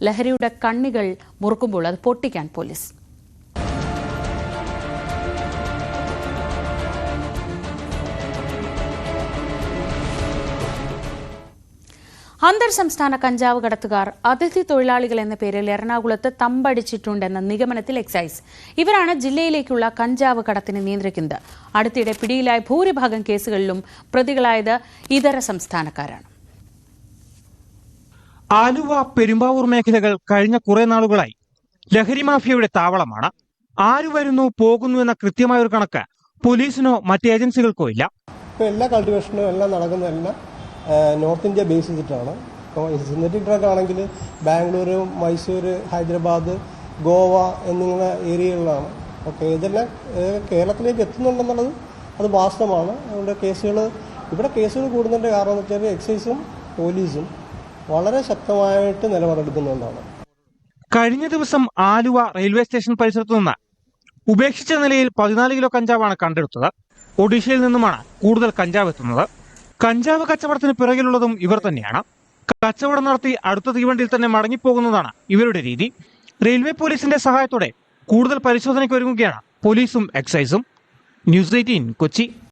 ലഹരിയുടെ കണ്ണികൾ മുറുക്കുമ്പോൾ അത് പൊട്ടിക്കാൻ പോലീസ്. അന്തർ സംസ്ഥാന കഞ്ചാവ് കടത്തുകാർ അതിഥി തൊഴിലാളികൾ എന്ന പേരിൽ എറണാകുളത്ത് തമ്പടിച്ചിട്ടുണ്ടെന്ന നിഗമനത്തിൽ എക്സൈസ്. ഇവരാണ് ജില്ലയിലേക്കുള്ള കഞ്ചാവ് കടത്തിനെ നിയന്ത്രിക്കുന്നത്. അടുത്തിടെ പിടിയിലായ ഭൂരിഭാഗം കേസുകളിലും പ്രതികളായത് ഇതര സംസ്ഥാനക്കാരാണ്. ആലുവ, പെരുമ്പാവൂർ മേഖലകൾ കഴിഞ്ഞ കുറെ നാളുകളായി ലഹരി മാഫിയയുടെ താവളമാണ്. ആര് വരുന്നു പോകുന്നു എന്ന കൃത്യമായ ഒരു കണക്ക് പോലീസിനോ മറ്റ് ഏജൻസികൾക്കോ ഇല്ല. എല്ലാ കൾട്ടിവേഷനും എല്ലാം നടക്കുന്നതെല്ലാം നോർത്ത് ഇന്ത്യ ബേസ് ചെയ്തിട്ടാണ്. ഇപ്പോൾ സിന്തറ്റിക് ഡ്രഗ് ആണെങ്കിൽ ബാംഗ്ലൂർ, മൈസൂർ, ഹൈദരാബാദ്, ഗോവ എന്നിങ്ങനെ ഏരിയകളിലാണ്. ഓക്കെ, ഇതെല്ലാം കേരളത്തിലേക്ക് എത്തുന്നുണ്ടെന്നുള്ളത് അത് വാസ്തവമാണ്. അതുകൊണ്ട് കേസുകൾ കൂടുന്നതിൻ്റെ കാരണം എന്ന് വെച്ചാൽ എക്സൈസും പോലീസും വളരെ ശക്തമായിട്ട് നിലപാടെടുക്കുന്നുണ്ടാണ്. കഴിഞ്ഞ ദിവസം ആലുവ റെയിൽവേ സ്റ്റേഷൻ പരിസരത്തു നിന്ന് ഉപേക്ഷിച്ച നിലയിൽ 14 കിലോ കഞ്ചാവാണ് കണ്ടെടുത്തത്. ഒഡീഷയിൽ നിന്നുമാണ് കൂടുതൽ കഞ്ചാവ് എത്തുന്നത്. കഞ്ചാവ് കച്ചവടത്തിന് പിറകിലുള്ളതും ഇവർ തന്നെയാണ്. കച്ചവടം നടത്തി അടുത്ത തീവണ്ടിയിൽ തന്നെ മടങ്ങിപ്പോകുന്നതാണ് ഇവരുടെ രീതി. റെയിൽവേ പോലീസിന്റെ സഹായത്തോടെ കൂടുതൽ പരിശോധനയ്ക്ക് ഒരുങ്ങുകയാണ് പോലീസും എക്സൈസും. ന്യൂസ് 18 കൊച്ചി.